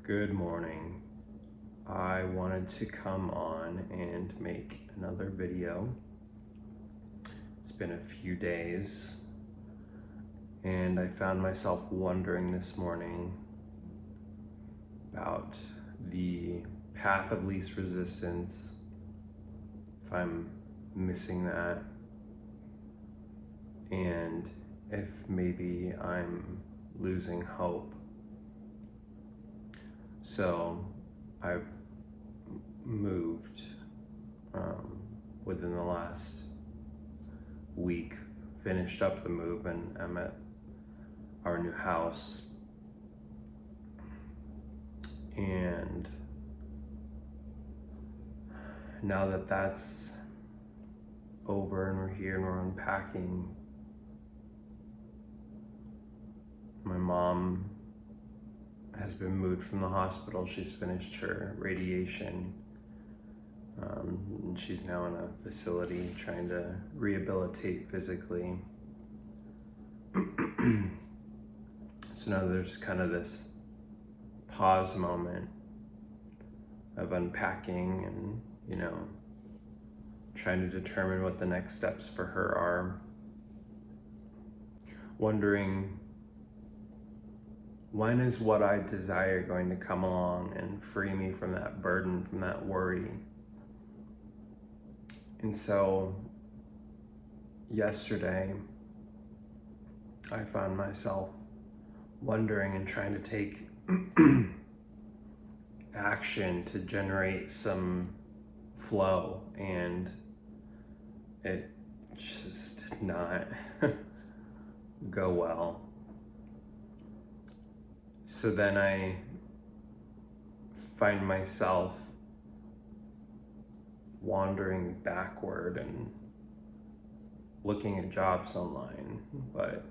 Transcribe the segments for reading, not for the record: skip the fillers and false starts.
Good morning. I wanted to come on and make another video. It's been a few days and I found myself wondering this morning about the path of least resistance, if I'm missing that, and if maybe I'm losing hope. So I've moved within the last week, finished up the move, and I'm at our new house. And now that that's over and we're here and we're unpacking, my mom has been moved from the hospital. She's finished her radiation. And she's now in a facility trying to rehabilitate physically. So now there's kind of this pause moment of unpacking and, trying to determine what the next steps for her are. Wondering, when is what I desire going to come along and free me from that burden, from that worry? And so yesterday, I found myself wondering and trying to take action to generate some flow, and it just did not go well. So then I find myself wandering backward and looking at jobs online, but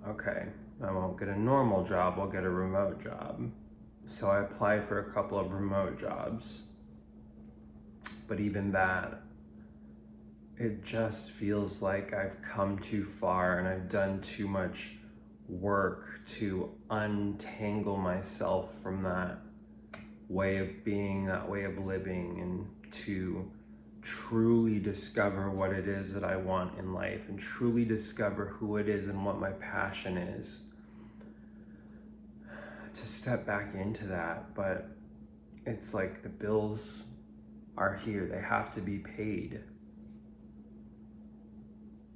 okay, I won't get a normal job, I'll get a remote job. So I applied for a couple of remote jobs, but even that, it just feels like I've come too far and I've done too much work to untangle myself from that way of being, that way of living, and to truly discover what it is that I want in life and truly discover who it is and what my passion is. To step back into that, but it's like the bills are here, they have to be paid.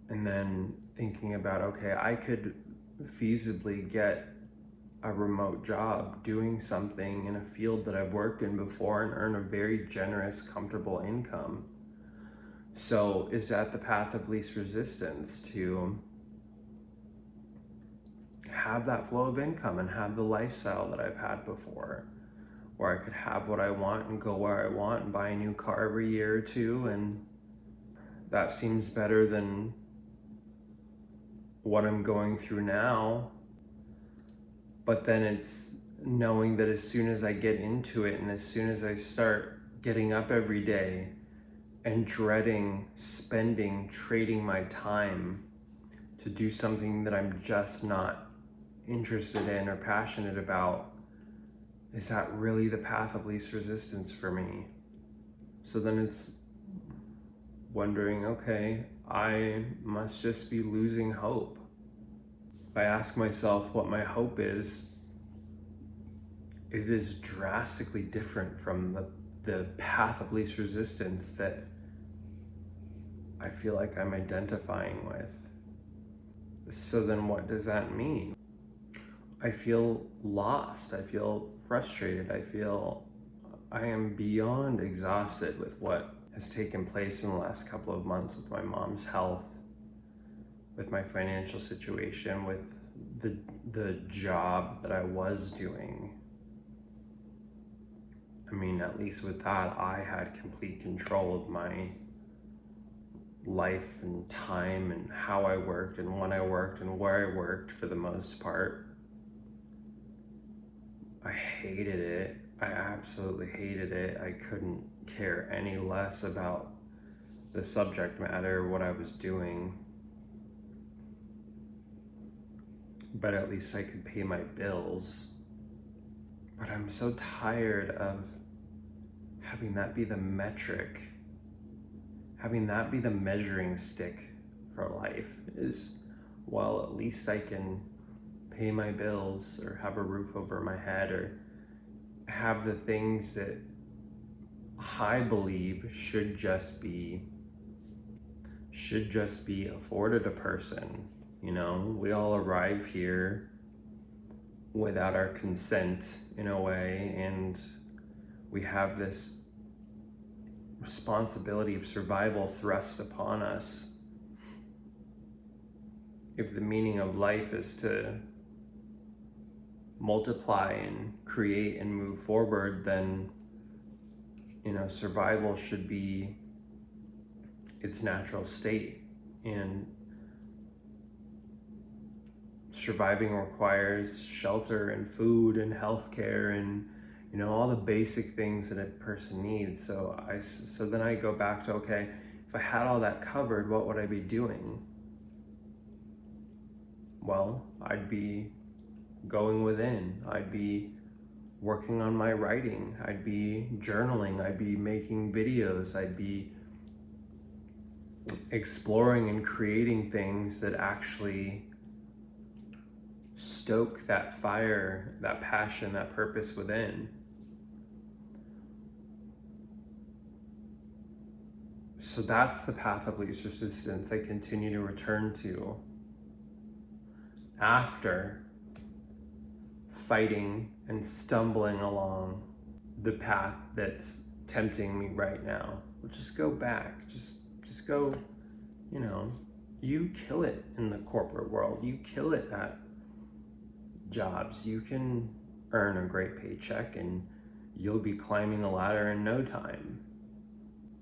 And then thinking about, okay, I could feasibly get a remote job doing something in a field that I've worked in before and earn a very generous, comfortable income. So is that the path of least resistance, to have that flow of income and have the lifestyle that I've had before, where I could have what I want and go where I want and buy a new car every year or two? And that seems better than what I'm going through now. But then it's knowing that as soon as I get into it and as soon as I start getting up every day and dreading spending, trading my time to do something that I'm just not interested in or passionate about, is that really the path of least resistance for me? So then it's wondering, okay, I must just be losing hope. If I ask myself what my hope is, it is drastically different from the path of least resistance that I feel like I'm identifying with. So then what does that mean? I feel lost, I feel frustrated, I am beyond exhausted with what has taken place in the last couple of months with my mom's health, with my financial situation, with the job that I was doing. I mean, at least with that, I had complete control of my life and time and how I worked and when I worked and where I worked for the most part. I hated it. I absolutely hated it. I couldn't care any less about the subject matter, what I was doing. But at least I could pay my bills. I'm so tired of having that be the metric, having that be the measuring stick for life is, well, at least I can pay my bills or have a roof over my head or have the things that I believe should just be afforded a person. You know, we all arrive here without our consent in a way, and we have this responsibility of survival thrust upon us. If the meaning of life is to multiply and create and move forward, then, you know, survival should be its natural state. And surviving requires shelter and food and healthcare and, you know, all the basic things that a person needs. So then I go back to, okay, if I had all that covered, what would I be doing? Well, I'd be going within. I'd be working on my writing. I'd be journaling. I'd be making videos. I'd be exploring and creating things that actually stoke that fire, that passion, that purpose within. So that's the path of least resistance I continue to return to after fighting and stumbling along the path that's tempting me right now. Well, just go back, just go, you know, you kill it in the corporate world, you kill it at jobs, you can earn a great paycheck and you'll be climbing the ladder in no time.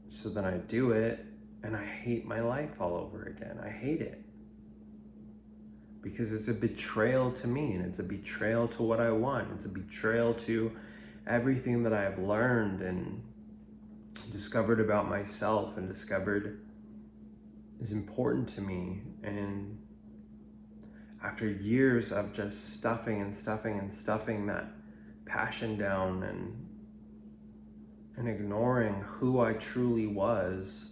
So then I do it and I hate my life all over again. I hate it because it's a betrayal to me, and it's a betrayal to what I want. It's a betrayal to everything that I've learned and discovered about myself and discovered is important to me. And after years of just stuffing that passion down and ignoring who I truly was,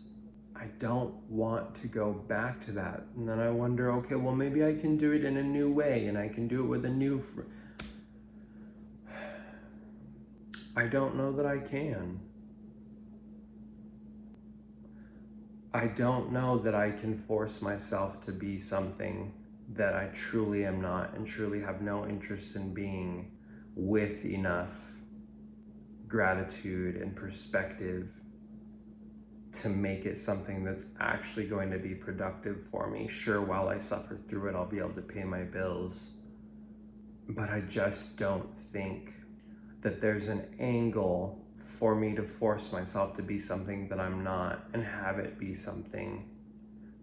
I don't want to go back to that. And then I wonder, okay, well, maybe I can do it in a new way, and I can do it with a new I don't know that I can. I don't know that I can force myself to be something that I truly am not and truly have no interest in being, with enough gratitude and perspective to make it something that's actually going to be productive for me. Sure, while I suffer through it, I'll be able to pay my bills. But I just don't think that there's an angle for me to force myself to be something that I'm not and have it be something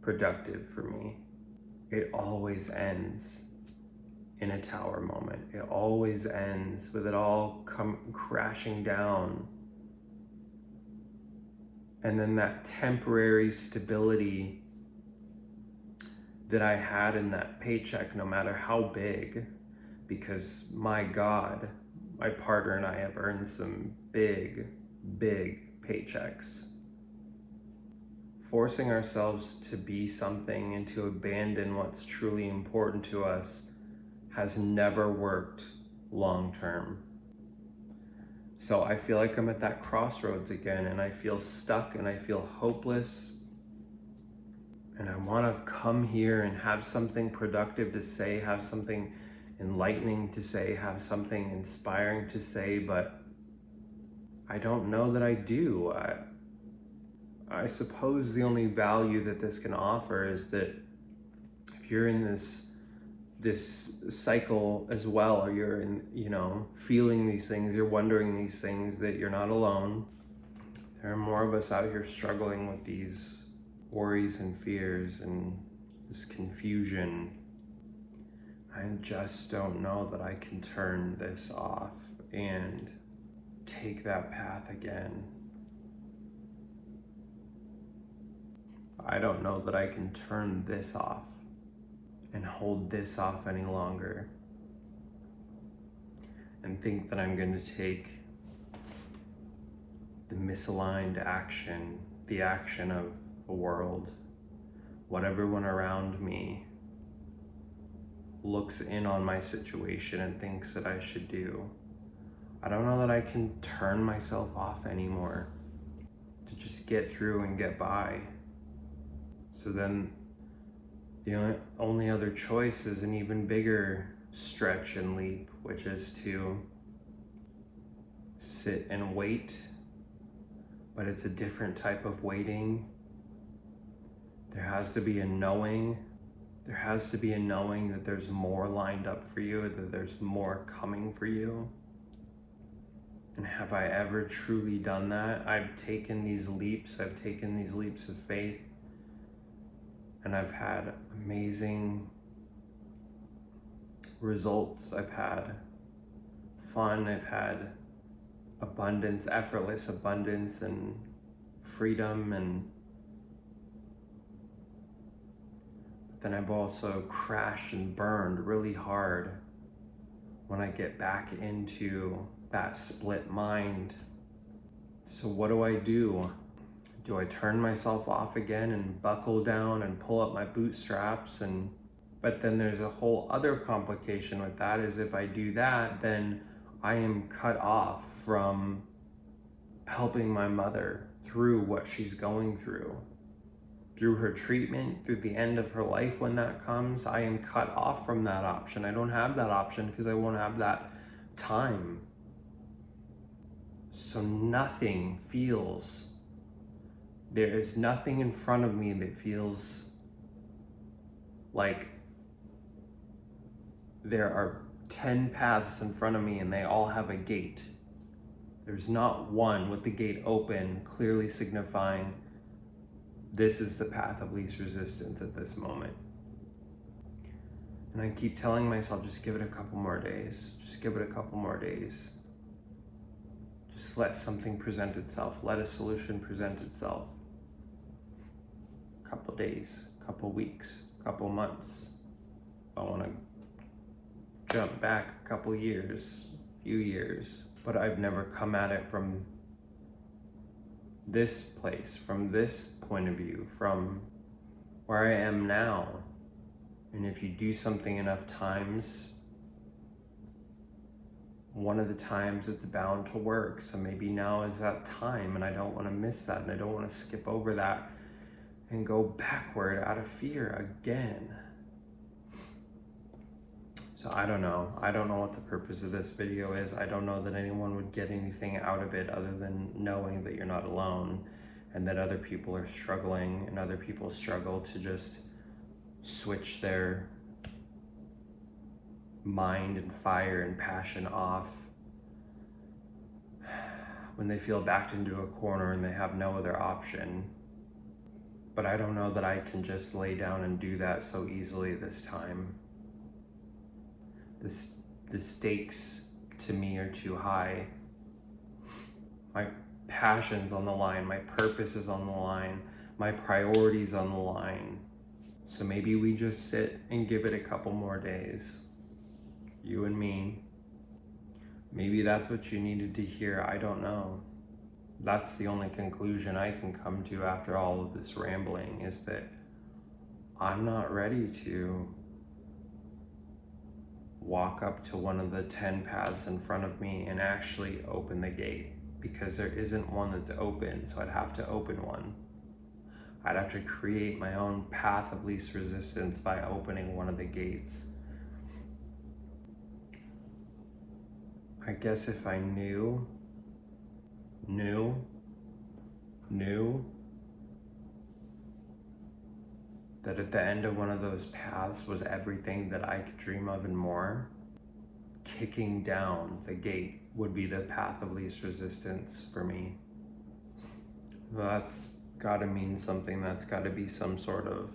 productive for me. It always ends in a tower moment. It always ends with it all come crashing down. And then that temporary stability that I had in that paycheck, no matter how big, because my God, my partner and I have earned some big paychecks. Forcing ourselves to be something and to abandon what's truly important to us has never worked long term. So I feel like I'm at that crossroads again, and I feel stuck and I feel hopeless. And I want to come here and have something productive to say, have something enlightening to say, have something inspiring to say, but I don't know that I do. I suppose the only value that this can offer is that if you're in this cycle as well, or you're in, you know, feeling these things, you're wondering these things, that you're not alone. There are more of us out here struggling with these worries and fears and this confusion. I just don't know that I can turn this off and take that path again. I don't know that I can turn this off and hold this off any longer. and think that I'm going to take the misaligned action, the action of the world, what everyone around me looks in on my situation and thinks that I should do. I don't know that I can turn myself off anymore to just get through and get by. So then the only other choice is an even bigger stretch and leap, which is to sit and wait, but it's a different type of waiting. There has to be a knowing. There has to be a knowing that there's more lined up for you, that there's more coming for you. And have I ever truly done that? I've taken these leaps of faith, and I've had amazing results. I've had fun, I've had abundance, effortless abundance and freedom, and then I've also crashed and burned really hard when I get back into that split mind. So what do? Do I turn myself off again and buckle down and pull up my bootstraps? But then there's a whole other complication with that, is if I do that, then I am cut off from helping my mother through what she's going through her treatment, through the end of her life. When that comes, I am cut off from that option. I don't have that option because I won't have that time. So there is nothing in front of me that feels like there are 10 paths in front of me and they all have a gate. There's not one with the gate open, clearly signifying this is the path of least resistance at this moment. And I keep telling myself, just give it a couple more days. Just give it a couple more days. Just let something present itself. Let a solution present itself. A couple days, couple weeks, couple months. If I want to jump back a couple years, few years, but I've never come at it from this place, from this point of view, from where I am now. And if you do something enough times, one of the times it's bound to work. So maybe now is that time, and I don't want to miss that, and I don't want to skip over that and go backward out of fear again. So I don't know what the purpose of this video is. I don't know that anyone would get anything out of it other than knowing that you're not alone, and that other people are struggling, and other people struggle to just switch their mind and fire and passion off when they feel backed into a corner and they have no other option. But I don't know that I can just lay down and do that so easily this time. The stakes to me are too high. My passion's on the line, my purpose is on the line, my priorities on the line. So maybe we just sit and give it a couple more days. You and me. Maybe that's what you needed to hear. I don't know. That's the only conclusion I can come to after all of this rambling, is that I'm not ready to walk up to one of the 10 paths in front of me and actually open the gate, because there isn't one that's open. So I'd have to open one. I'd have to create my own path of least resistance by opening one of the gates. I guess if I knew that at the end of one of those paths was everything that I could dream of and more, kicking down the gate would be the path of least resistance for me. That's gotta mean something. That's gotta be some sort of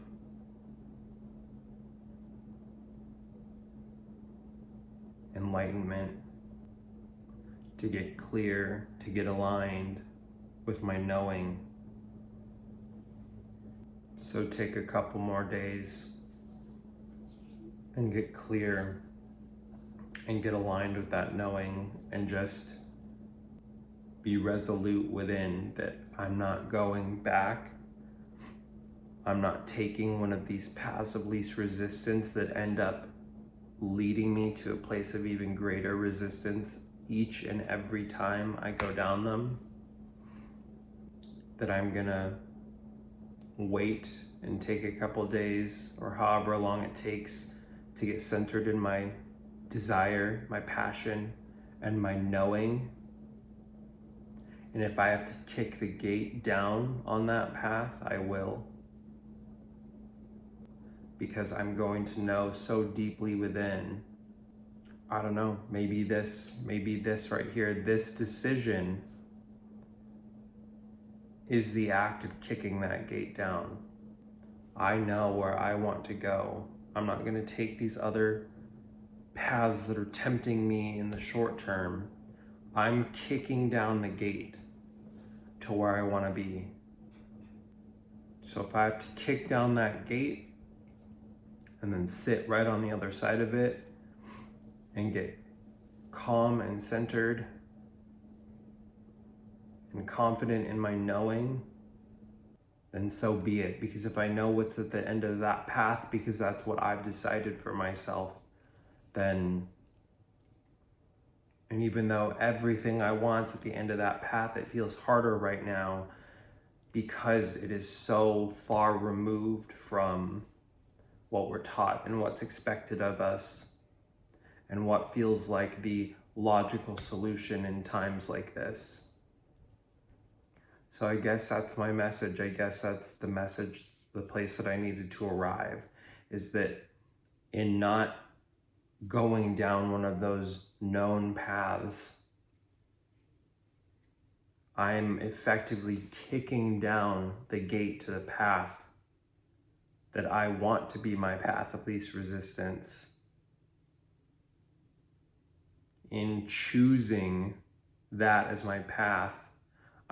enlightenment, to get clear, to get aligned with my knowing. So take a couple more days and get clear and get aligned with that knowing, and just be resolute within that I'm not going back. I'm not taking one of these paths of least resistance that end up leading me to a place of even greater resistance each and every time I go down them. That I'm gonna wait and take a couple days or however long it takes to get centered in my desire, my passion, and my knowing. And if I have to kick the gate down on that path, I will. Because I'm going to know so deeply within, I don't know, maybe this right here, this decision is the act of kicking that gate down. I know where I want to go. I'm not going to take these other paths that are tempting me in the short term. I'm kicking down the gate to where I want to be. So if I have to kick down that gate and then sit right on the other side of it and get calm and centered and confident in my knowing, then so be it. Because if I know what's at the end of that path, because that's what I've decided for myself, then, and even though everything I want at the end of that path, it feels harder right now because it is so far removed from what we're taught and what's expected of us and what feels like the logical solution in times like this. So I guess that's my message. I guess that's the message, the place that I needed to arrive, is that in not going down one of those known paths, I'm effectively kicking down the gate to the path that I want to be my path of least resistance. In choosing that as my path,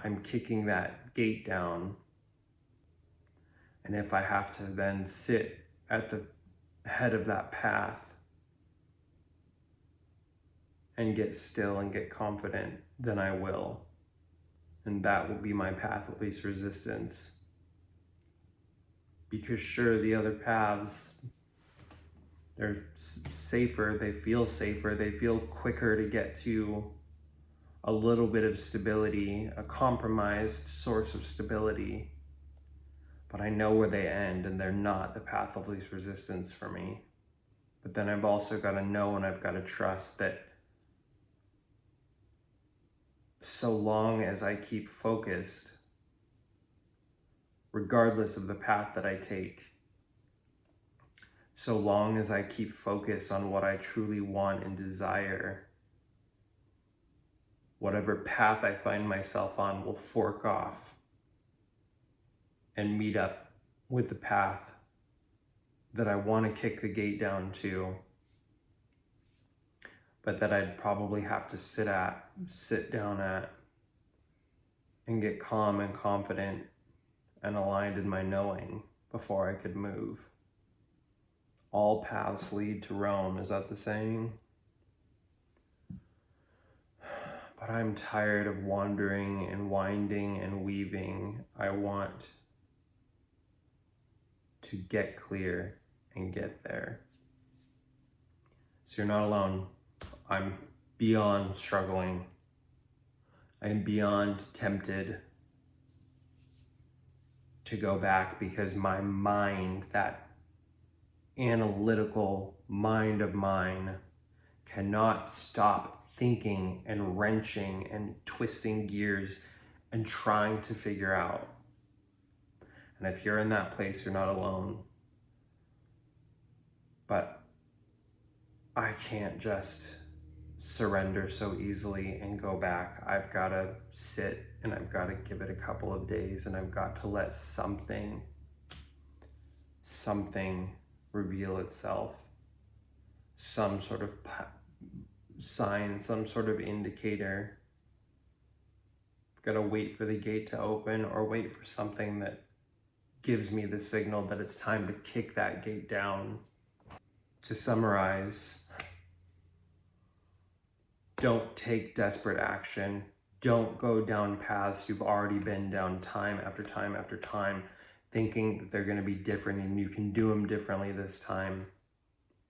I'm kicking that gate down. And if I have to then sit at the head of that path and get still and get confident, then I will. And that will be my path of least resistance. Because sure, the other paths, they're safer, they feel quicker to get to a little bit of stability, a compromised source of stability. But I know where they end, and they're not the path of least resistance for me. But then I've also got to know, and I've got to trust that so long as I keep focused, regardless of the path that I take, so long as I keep focus on what I truly want and desire, whatever path I find myself on will fork off and meet up with the path that I want to kick the gate down to, but that I'd probably have to sit down at, and get calm and confident and aligned in my knowing before I could move. All paths lead to Rome, is that the saying? But I'm tired of wandering and winding and weaving. I want to get clear and get there. So you're not alone. I'm beyond struggling. I'm beyond tempted to go back because my mind, that analytical mind of mine, cannot stop thinking and wrenching and twisting gears and trying to figure out. And if you're in that place, you're not alone. But I can't just surrender so easily and go back. I've got to sit and I've got to give it a couple of days, and I've got to let something reveal itself. Some sort of sign, some sort of indicator. I've got to wait for the gate to open or wait for something that gives me the signal that it's time to kick that gate down. To summarize, Don't take desperate action. Don't go down paths you've already been down time after time after time, thinking that they're going to be different and you can do them differently this time.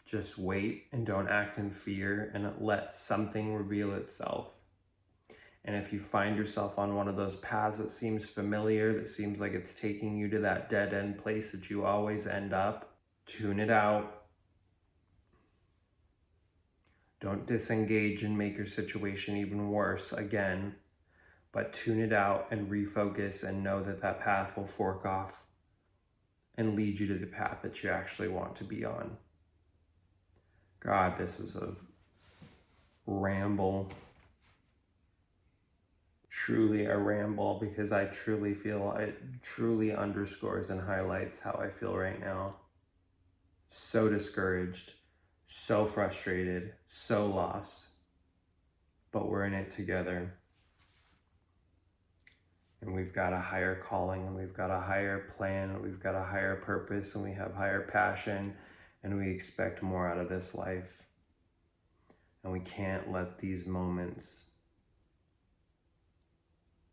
Just wait and don't act in fear and let something reveal itself. And if you find yourself on one of those paths that seems familiar, that seems like it's taking you to that dead end place that you always end up, tune it out. Don't disengage and make your situation even worse again, but tune it out and refocus and know that that path will fork off and lead you to the path that you actually want to be on. God, this was a ramble. Truly a ramble, because I truly feel it truly underscores and highlights how I feel right now. So discouraged, so frustrated, so lost, but we're in it together. And we've got a higher calling, and we've got a higher plan, and we've got a higher purpose, and we have higher passion, and we expect more out of this life. And we can't let these moments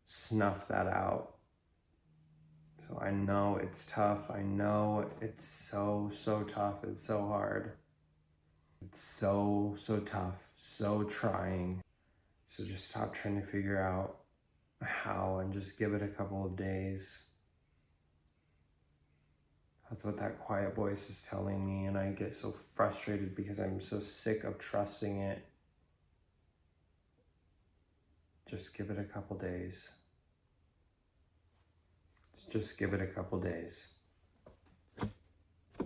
snuff that out. So I know it's tough. I know it's so tough. It's so hard. It's so tough, so trying. So just stop trying to figure out how and just give it a couple of days. That's what that quiet voice is telling me, and I get so frustrated because I'm so sick of trusting it. Just give it a couple days. Just give it a couple days.